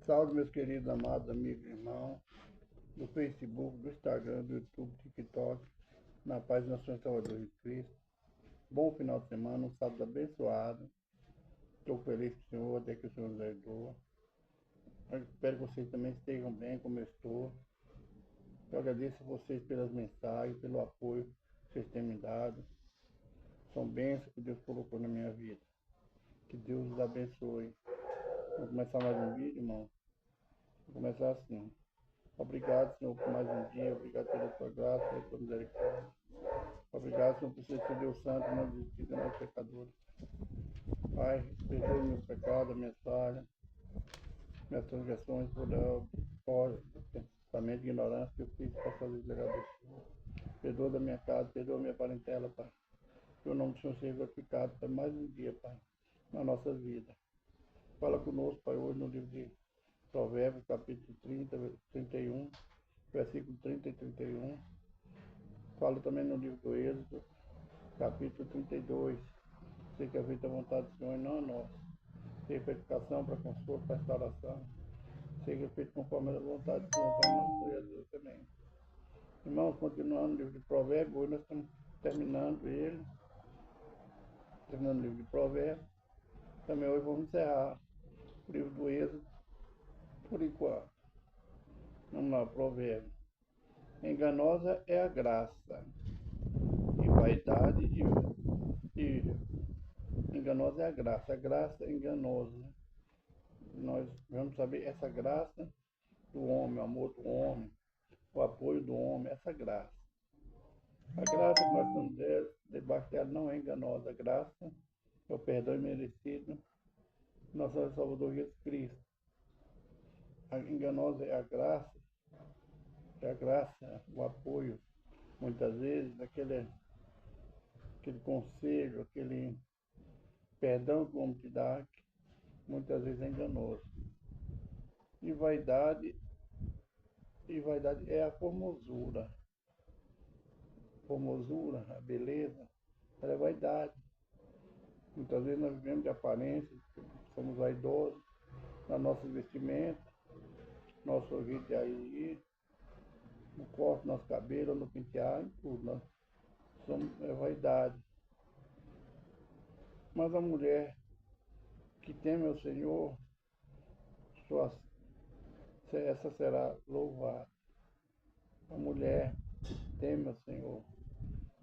Salve, meus queridos, amados amigos e irmãos do Facebook, do Instagram, do YouTube, do TikTok, na paz do nosso Senhor Salvador de Cristo. Bom final de semana, um sábado abençoado. Estou feliz com o Senhor, até que o Senhor nos ajudou. Eu espero que vocês também estejam bem, como eu estou. Eu agradeço a vocês pelas mensagens, pelo apoio que vocês têm me dado. São bênçãos que Deus colocou na minha vida. Que Deus os abençoe. Vamos começar mais um vídeo, irmão. Vou começar assim. Obrigado, Senhor, por mais um dia. Obrigado pela tua graça, pela tua misericórdia. Obrigado, Senhor, por ser Deus Santo, não desistir de nós pecadores. Pai, perdoe meus pecados, minhas falhas, minhas transgressões, por pensamento de ignorância que eu fiz para fazer deslegar do Senhor. Perdoa da minha casa, perdoa a minha parentela, Pai. Que o nome do Senhor seja glorificado para mais um dia, Pai, na nossa vida. Fala conosco, Pai, hoje no livro de Provérbios, capítulo 30, 31, versículo 30 e 31. Fala também no livro do Êxodo, capítulo 32. Sei que é feita a vontade do Senhor e não a nossa. Seja edificação para consolo, para restauração. Seja feito conforme a vontade do Senhor para nós, Jesus também. Irmãos, continuando no livro de Provérbios, hoje nós estamos terminando o livro de Provérbios. Também hoje vamos encerrar o livro do Êxodo, por enquanto. Vamos lá, Provérbios. Enganosa é a graça, e vaidade enganosa é a graça é enganosa. Nós vamos saber essa graça do homem, o amor do homem, o apoio do homem, essa graça. A graça que nós temos debaixo dela não é enganosa. A graça é o perdão imerecido do nosso Salvador Jesus Cristo. A enganosa é a graça, o apoio, muitas vezes, aquele conselho, aquele perdão que o homem te dá, que muitas vezes é enganoso. E vaidade é a formosura. Formosura, a beleza, ela é vaidade. Muitas vezes nós vivemos de aparência, somos vaidosos na nossa vestimenta, nosso jeito de agir, no corte, no nosso cabelo, no pentear, em tudo. Nós somos vaidade. Mas a mulher que teme ao Senhor, essa será louvada. A mulher teme ao Senhor.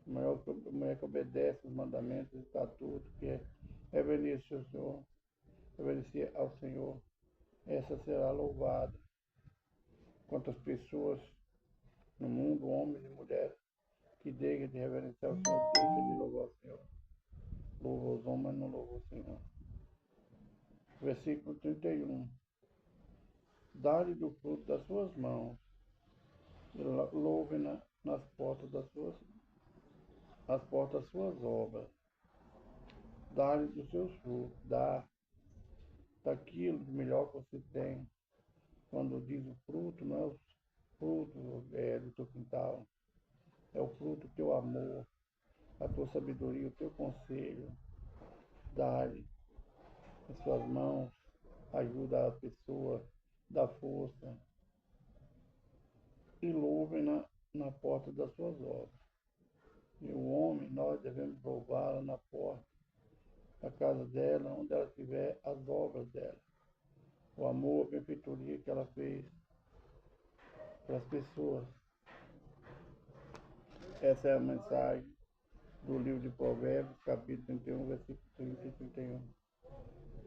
A mulher que obedece os mandamentos e estatutos, que é reverenciar ao Senhor, reverenciar ao Senhor, essa será louvada. Quantas pessoas no mundo, homens e mulheres, que deixam de reverenciar o Senhor, deixam de louvar o Senhor. Louva os homens, mas não louva o Senhor. Versículo 31. Dá-lhe do fruto das suas mãos, e louve-na nas portas das suas obras. Dá-lhe dos seus frutos, dá daquilo de melhor que você tem. Quando diz o fruto, não é o fruto do teu quintal, é o fruto do teu amor, a tua sabedoria, o teu conselho. Dá-lhe as suas mãos, ajuda a pessoa, dá força. E louve-na na porta das suas obras. E o homem, nós devemos louvá-la na porta da casa dela, onde ela tiver as obras dela. O amor, a benfeitoria que ela fez para as pessoas. Essa é a mensagem do livro de Provérbios, capítulo 31, versículo 30 e 31.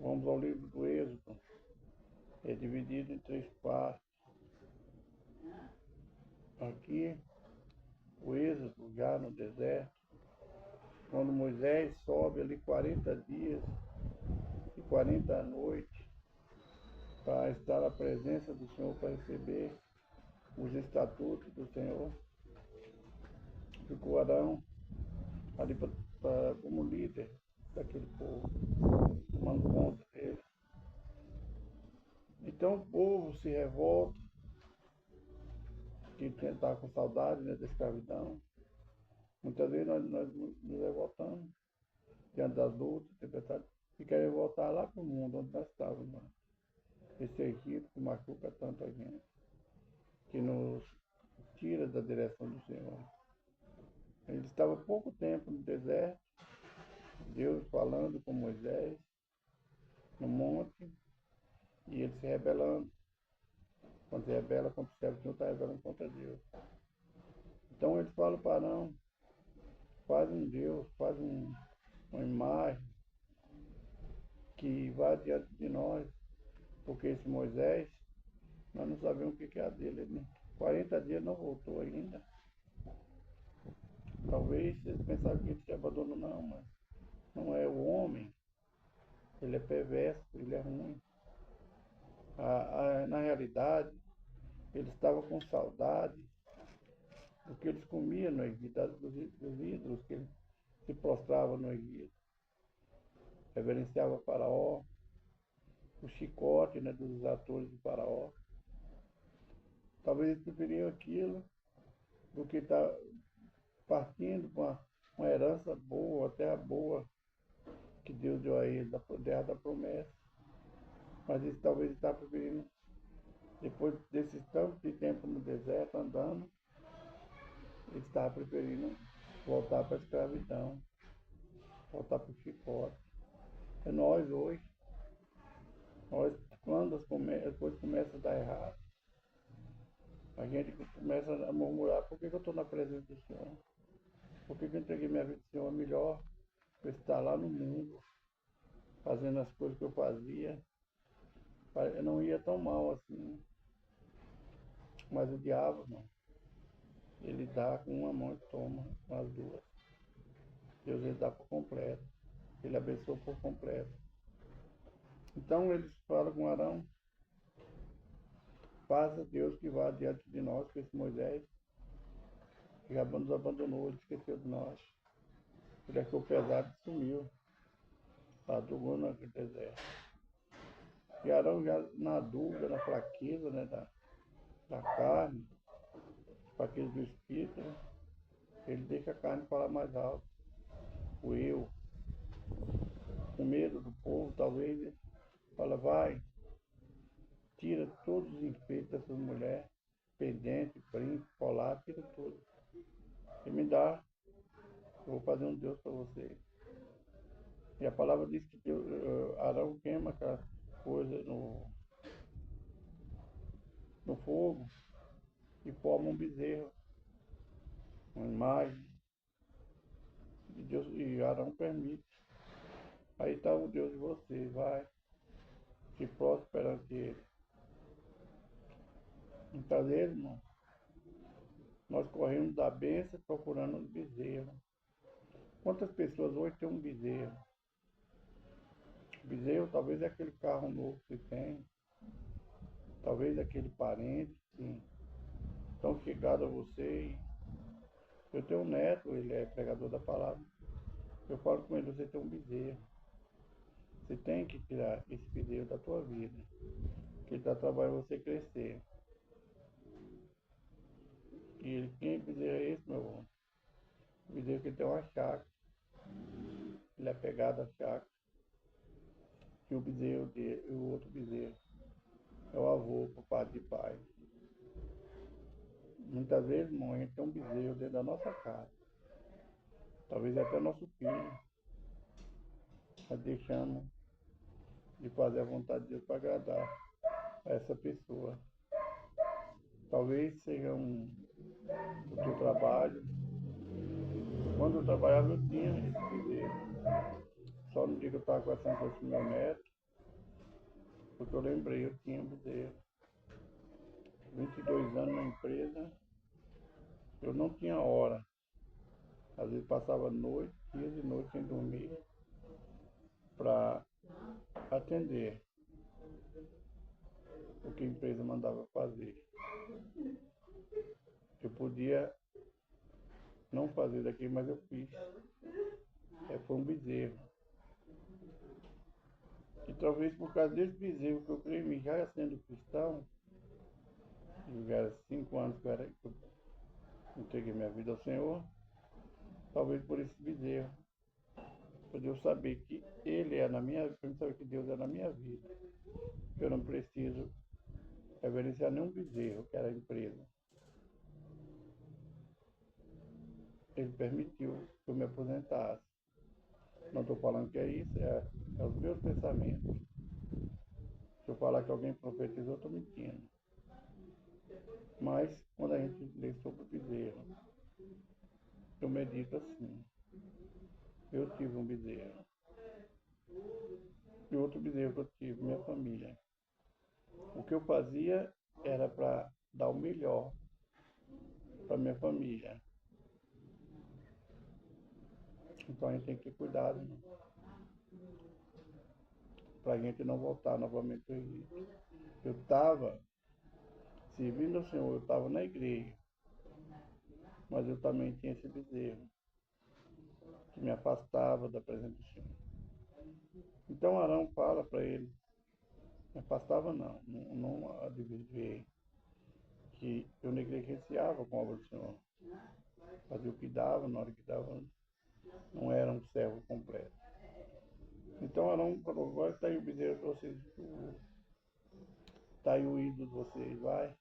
Vamos ao livro do Êxodo. É dividido em 3 partes. Aqui, o Êxodo, já no deserto, quando Moisés sobe ali 40 dias e 40 noites para estar na presença do Senhor, para receber os estatutos do Senhor. Ficou Arão ali como líder daquele povo, tomando conta dele. Então o povo se revolta, que está com saudade, né, da escravidão. Muitas vezes nós nos revoltamos diante das lutas, tempestades, e queremos voltar lá para o mundo onde nós estávamos. esse Egito que machuca tanto a gente, que nos tira da direção do Senhor. Ele estava pouco tempo no deserto, Deus falando com Moisés no monte, e ele se rebelando. Quando se rebela contra o céu, o Senhor está rebelando contra Deus. Então eles falam para Arão, faz um Deus, uma imagem que vá diante de nós, porque esse Moisés, nós não sabemos o que é a dele. Ele, 40 dias não voltou ainda. Talvez eles pensavam que ele se abandonou, não, mas não é o homem. Ele é perverso, ele é ruim. Na realidade, ele estava com saudade do que eles comiam no Egito, dos ídolos que ele se prostrava no Egito. Reverenciava Faraó, o chicote, né, dos atores de Faraó. Talvez eles preferiam aquilo do que estar partindo com uma herança boa, uma terra boa que Deus deu a eles, da terra da promessa. Mas eles talvez está preferindo, depois desse tanto de tempo no deserto, andando, eles estavam preferindo voltar para a escravidão, voltar para o chicote. É nós hoje, quando as coisas começam a dar errado, a gente começa a murmurar, por que eu estou na presença do Senhor? Por que eu entreguei minha vida ao Senhor? Melhor eu estar lá no mundo, fazendo as coisas que eu fazia. Eu não ia tão mal assim. Mas o diabo, não. Ele dá com uma mão e toma com as duas. Deus ele dá por completo. Ele abençoa por completo. Então eles falam com Arão, faça Deus que vá diante de nós, que esse Moisés, que já nos abandonou, ele esqueceu de nós. Ele achou pesado e sumiu. Padugou no deserto. E Arão já na dúvida, na fraqueza, né, da carne, fraqueza do espírito, né, ele deixa a carne falar mais alto. O eu, com medo do povo, talvez, ele fala, vai, tira todos os enfeites dessas mulheres, pendente, brinco, colar, tira tudo. E me dá, eu vou fazer um Deus para você. E a palavra diz que Deus, Arão queima aquela coisa no fogo e forma um bezerro, uma imagem de Deus, e Arão permite. Aí está o Deus de você, vai, se prostra perante ele. Muitas vezes, irmão, nós corremos da bênção procurando um bezerro. Quantas pessoas hoje têm um bezerro? Bezerro talvez é aquele carro novo que tem, talvez é aquele parente que estão chegados a você. Eu tenho um neto, ele é pregador da palavra. Eu falo com ele, você tem um bezerro. Você tem que tirar esse bezerro da tua vida, que ele está trabalhando você crescer. E ele, quem bezerro é esse, meu irmão? O bezerro que tem uma chácara. Ele é pegado à chácara. E o bezerro dele, e o outro bezerro é o avô, o pai de pai. Muitas vezes, irmão, a gente tem um bezerro dentro da nossa casa. Talvez até nosso filho. Nós deixamos de fazer a vontade de Deus para agradar a essa pessoa. Talvez seja o teu trabalho. Quando eu trabalhava, eu tinha esse bezerro. Só no dia que eu estava conversando com esse meu neto, porque eu lembrei, eu tinha um bezerro. 22 anos na empresa, eu não tinha hora. Às vezes passava noite, dias e noites sem dormir, para atender o que a empresa mandava fazer. Eu podia não fazer daqui, mas eu fiz. Foi um bezerro. E talvez por causa desse bezerro que eu criei em mim, já sendo cristão, já era 5 anos que eu entreguei minha vida ao Senhor, talvez por esse bezerro. para eu saber que Ele é na minha vida, para eu saber que Deus é na minha vida. Que eu não preciso reverenciar nenhum bezerro, que era a empresa. Ele permitiu que eu me aposentasse. Não estou falando que é isso, é os meus pensamentos. Se eu falar que alguém profetizou, estou mentindo. Mas, quando a gente lê sobre o bezerro, eu medito assim. Eu tive um bezerro. E outro bezerro que eu tive, minha família. O que eu fazia era para dar o melhor para minha família. Então a gente tem que ter cuidado, né? Para a gente não voltar novamente ao Egito. Eu estava servindo ao Senhor, eu estava na igreja, mas eu também tinha esse bezerro que me afastava da presença do Senhor. Então Arão fala para ele, me afastava não adivinhei, que eu negligenciava com a obra do Senhor. Fazia o que dava, na hora que dava, não era um servo completo. Então Arão falou, agora está aí o bezerro de vocês, está aí o ídolo de vocês, vai,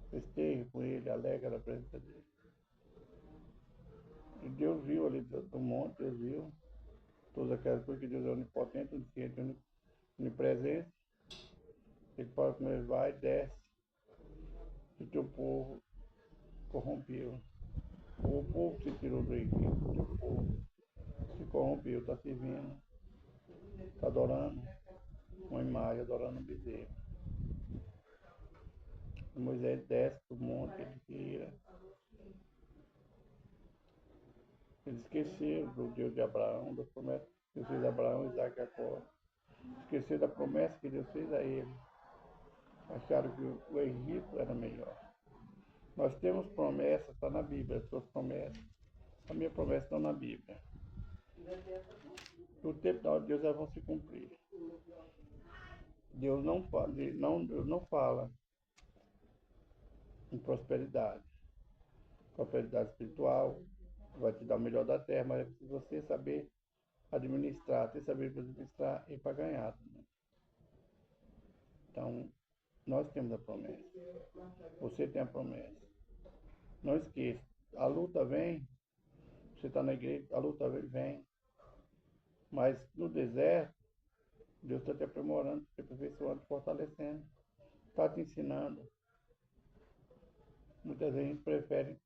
festeje com ele, alega na presença dele. E Deus viu ali do monte, Deus viu todas aquelas coisas que Deus é onipotente, onisciente, onipresente. Ele fala com ele, vai, desce, que o teu povo corrompeu. O povo se tirou do Egito, o teu povo se corrompeu, está servindo, está adorando uma imagem, adorando um bezerro. E Moisés desce do monte, ele tira. Eles esqueceram do Deus de Abraão, da promessa que Deus fez a Abraão, Isaac e Jacó. Esqueceram da promessa que Deus fez a ele. Acharam que o Egito era melhor. Nós temos promessas, está na Bíblia, as suas promessas. A minha promessa está na Bíblia. No tempo da hora de Deus elas vão se cumprir. Deus não fala em prosperidade. Prosperidade espiritual vai te dar o melhor da terra, mas é preciso você saber administrar, ter saber administrar e para ganhar também. Então, nós temos a promessa. Você tem a promessa. Não esqueça, a luta vem, você está na igreja, a luta vem, mas no deserto, Deus está te aprimorando, te aperfeiçoando, te fortalecendo, está te ensinando. Muitas vezes a gente prefere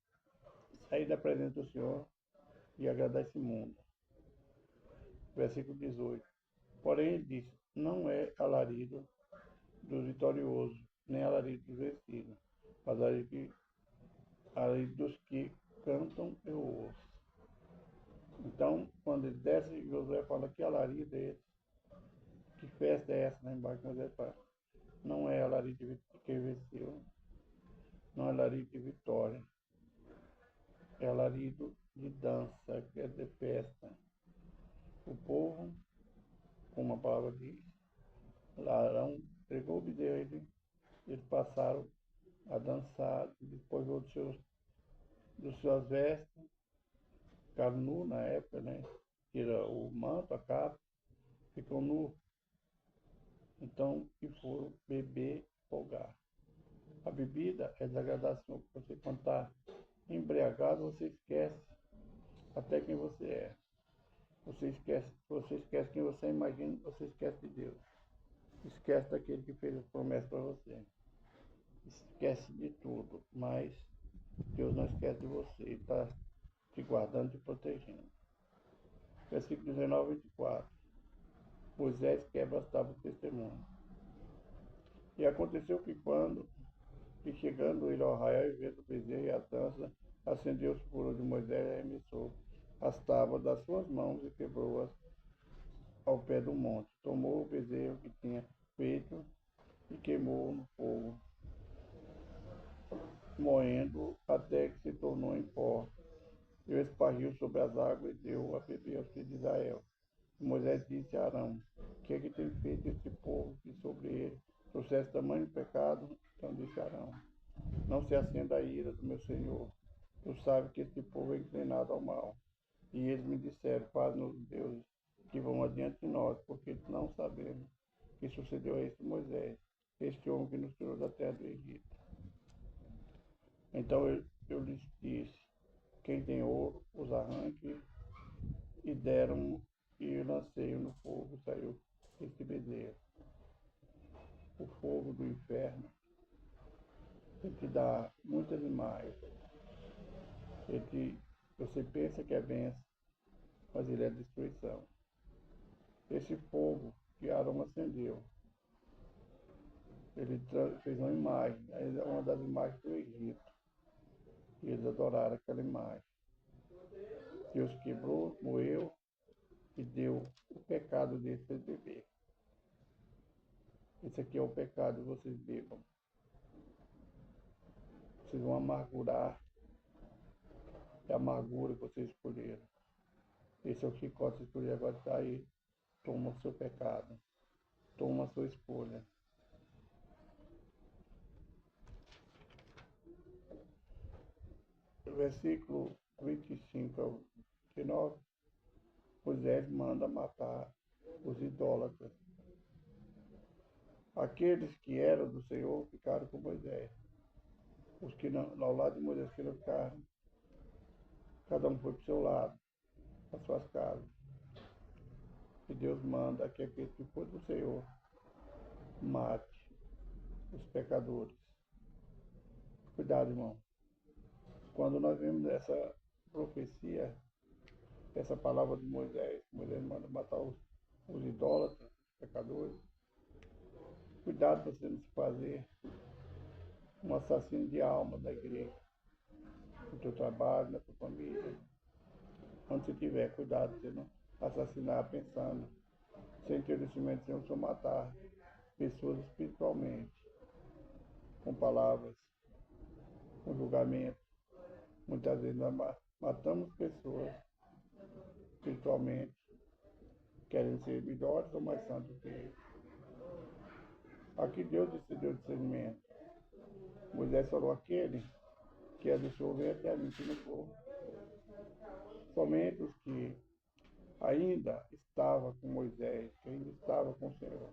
sair da presença do Senhor e agradar esse mundo. Versículo 18. Porém, ele disse, não é alarido dos vitoriosos, nem alarido dos vencidos, mas alarido dos que cantam eu ouço. Então, quando ele desce, Josué fala que alarido é esse, que festa é essa, né, embaixo, Moisés fala. Não é alarido de quem venceu, não é alarido de vitória, é alarido de dança, que é de festa. O povo, como a palavra diz, Arão pegou o bezerro, eles passaram a dançar, depois dos suas vestes, ficaram nu na época, né? Tira o manto, a capa, ficam nu. Então, e foram beber, folgar. A bebida é desagradável, Senhor, porque você quando está embriagado, você esquece até quem você é. Você esquece quem você imagina, você esquece de Deus. Esquece daquele que fez as promessas para você. Esquece de tudo, mas Deus não esquece de você, Ele está te guardando e te protegendo. Versículo 19 e 24. Moisés quebra as tábuas do testemunho. E aconteceu que chegando ele ao arraial e vendo o bezerro e a dança, acendeu-se o furor de Moisés e arremessou as tábuas das suas mãos e quebrou-as ao pé do monte. Tomou o bezerro que tinha feito e queimou no fogo, moendo até que se tornou em pó. E o espargiu sobre as águas e deu a beber aos filhos de Israel. E Moisés disse a Arão, que é que tem feito este povo que sobre ele trouxesse tamanho pecado? Então disse Arão, não se acenda a ira do meu Senhor. Tu sabes que este povo é inclinado ao mal. E eles me disseram, faz-nos deuses que vão adiante de nós, porque não sabemos o que sucedeu a este Moisés, este homem que nos tirou da terra do Egito. Então eu lhes disse, quem tem ouro, os arranque, e deram, e eu lancei no fogo, saiu este bezerro. O fogo do inferno, ele te dá muitas imagens. Você pensa que é bênção, mas ele é destruição. Esse fogo que Arão acendeu, ele fez uma imagem, uma das imagens do Egito. E eles adoraram aquela imagem. Deus quebrou, moeu e deu o pecado deles para beber. Esse aqui é o pecado, vocês bebam. Vocês vão amargurar. É a amargura que vocês escolheram. Esse é o chicote que vocês escolheram, agora está aí. Toma o seu pecado. Toma a sua escolha. Versículo 25 ao 29, Moisés manda matar os idólatras. Aqueles que eram do Senhor ficaram com Moisés. Os que não, ao lado de Moisés que não ficaram, cada um foi para o seu lado, para suas casas. E Deus manda que aquele que for do Senhor mate os pecadores. Cuidado, irmão. Quando nós vemos essa profecia, essa palavra de Moisés, Moisés manda matar os idólatras, os pecadores. Cuidado para você não se fazer um assassino de alma da igreja, no teu trabalho, na tua família. Onde você estiver, cuidado para você não assassinar pensando, sem ter conhecimento, sem o Senhor matar pessoas espiritualmente, com palavras, com julgamento. Muitas vezes nós matamos pessoas espiritualmente, querem ser melhores ou mais santos que eles. Aqui Deus decidiu o discernimento. Moisés falou, aquele que é do Senhor vem até mim, que não for. Somente os que ainda estavam com Moisés, que ainda estavam com o Senhor,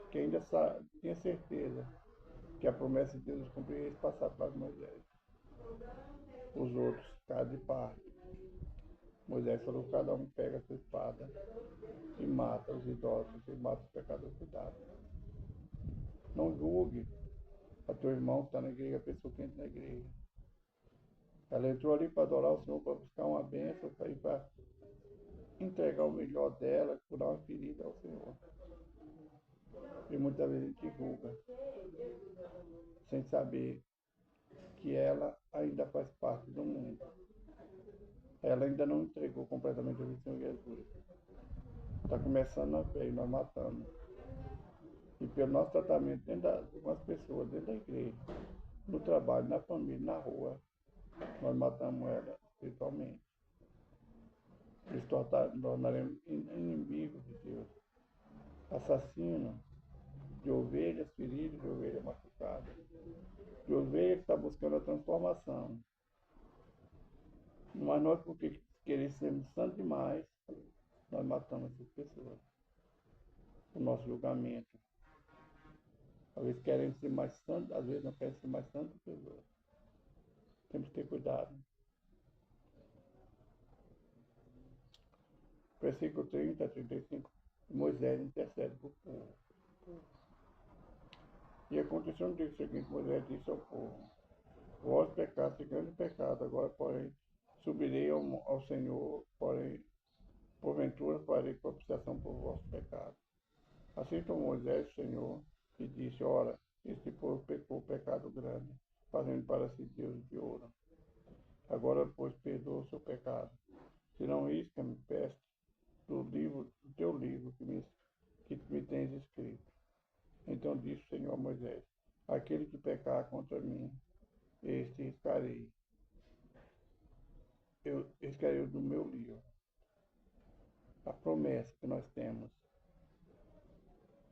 que ainda tinha certeza que a promessa de Deus cumpriria, eles passaram para Moisés. Os outros ficaram de parte. Moisés falou, cada um pega a sua espada e mata os idólatras, e mata os pecadores. Cuidado. Não julgue a teu irmão que está na igreja, a pessoa que entra na igreja. Ela entrou ali para adorar o Senhor, para buscar uma bênção, para entregar o melhor dela, curar uma ferida ao Senhor. E muitas vezes a gente julga, sem saber que ela ainda faz parte do mundo. Ela ainda não entregou completamente ao Senhor Jesus. Está começando a ver, nós matamos. E pelo nosso tratamento com as pessoas, dentro da igreja, no trabalho, na família, na rua, nós matamos ela espiritualmente. Nos tornaremos inimigos de Deus. Assassino de ovelhas feridas, de ovelhas machucadas. De ovelha que está buscando a transformação. Mas nós, porque queremos ser santos demais, nós matamos essas pessoas. O nosso julgamento. Às vezes queremos ser mais santos, às vezes não queremos ser mais santos que os outros. Temos que ter cuidado. Versículo 30 a 35, Moisés intercede por povo. E aconteceu no dia seguinte, Moisés disse ao povo, vós pecaste grande pecado, agora, porém, subirei ao Senhor, porém, porventura farei propiciação por vosso pecado. Assim tomou Moisés o Senhor e disse, ora, este povo pecou pecado grande, fazendo para si Deus de ouro. Agora, pois, perdoa o seu pecado. Se não risca-me peste do teu livro que me tens escrito. Então disse o Senhor a Moisés, aquele que pecar contra mim, este riscarei. Eu riscarei do meu livro. A promessa que nós temos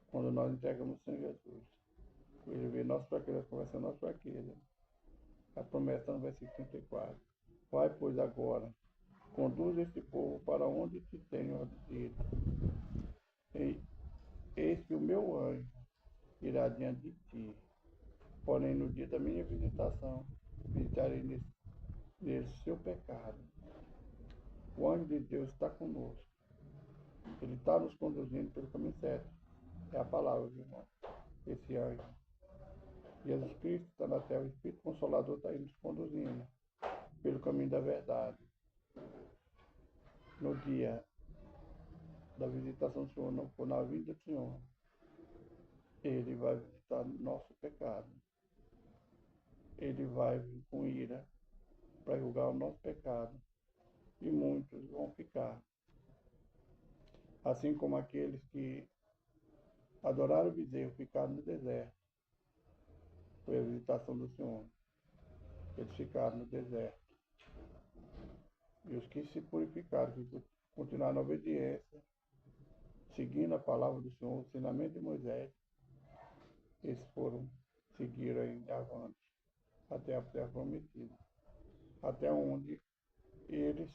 quando nós entregamos o Senhor Jesus. Ele vê nossa fraqueza, conversa nossa fraqueza. A promessa está no versículo 34. Vai, pois, agora Conduz esse povo para onde te tenho dito. Eis que o meu anjo irá diante de ti. Porém, no dia da minha visitação, visitarei nesse seu pecado. O anjo de Deus está conosco. Ele está nos conduzindo pelo caminho certo. É a palavra, meu irmão. Esse anjo. Jesus Cristo está na terra, o Espírito Consolador está aí nos conduzindo pelo caminho da verdade. No dia da visitação do Senhor, não for na vida do Senhor, Ele vai visitar nosso pecado. Ele vai vir com ira para julgar o nosso pecado. E muitos vão ficar. Assim como aqueles que adoraram o bezerro ficaram no deserto. Foi a visitação do Senhor. Eles ficaram no deserto. E os que se purificaram, que continuaram na obediência, seguindo a palavra do Senhor, o ensinamento de Moisés, eles seguiram em avante, até a terra prometida, até onde eles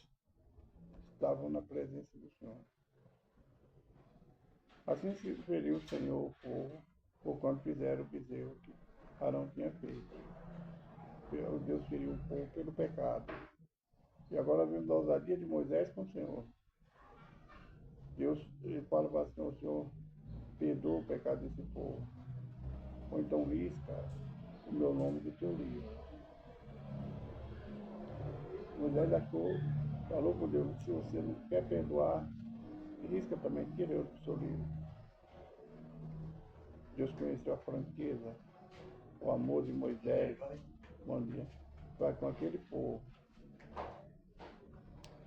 estavam na presença do Senhor. Assim se feriu o Senhor o povo, por quando fizeram o bezerro que Arão tinha feito. Deus feriu o povo pelo pecado. E agora vemos a ousadia de Moisés com o Senhor. Deus fala para o Senhor, perdoa o pecado desse povo. Ou então risca o meu nome do teu livro. Moisés falou com Deus, se você não quer perdoar, risca também, tira eu do seu livro. Deus conheceu a franqueza, o amor de Moisés, vai com aquele povo.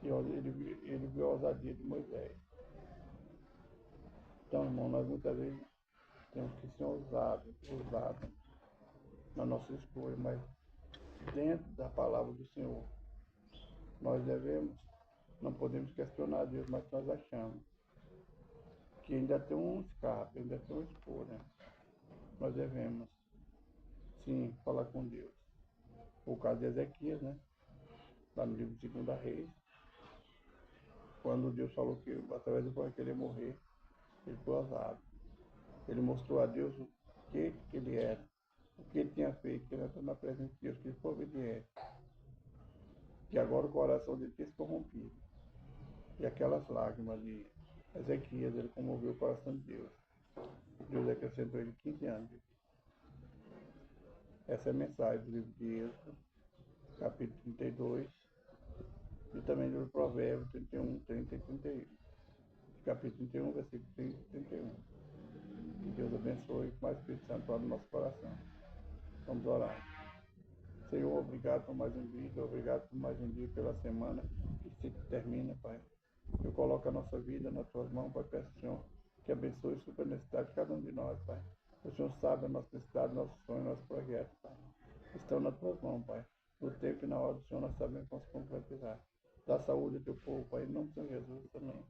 E ele viu a ousadia de Moisés. Então, irmão, nós muitas vezes temos que ser ousados na nossa escolha, mas dentro da palavra do Senhor. Nós não podemos questionar Deus, mas nós achamos que ainda tem um escape, ainda tem uma escolha. Nós devemos, sim, falar com Deus. O caso de Ezequias, né? Lá no livro de 2 Reis, quando Deus falou que através do povo que ele ia morrer, ele foi ousado. Ele mostrou a Deus o que ele era, o que ele tinha feito, que ele entrou na presença de Deus, que ele foi obediente. Que agora o coração dele tinha se corrompido. E aquelas lágrimas de Ezequias, ele comoveu o coração de Deus. Deus acrescentou ele 15 anos. Essa é a mensagem do livro de Êxodo, capítulo 32, e também do Provérbios 31, 30 e 31. Capítulo 31, versículo 30 e 31. Que Deus abençoe com mais Espírito Santo para o nosso coração. Vamos orar. Senhor, obrigado por mais um dia, obrigado por mais um dia pela semana que se termina, Pai. Eu coloco a nossa vida nas tuas mãos, Pai, peço, Senhor, que abençoe a super necessidade de cada um de nós, Pai. O Senhor sabe a nossa necessidade, nossos sonhos, nossos projetos, Pai. Estão nas tuas mãos, Pai. No tempo e na hora do Senhor, nós sabemos como se concretizar. Dá saúde ao teu povo, Pai, em nome do Senhor Jesus também.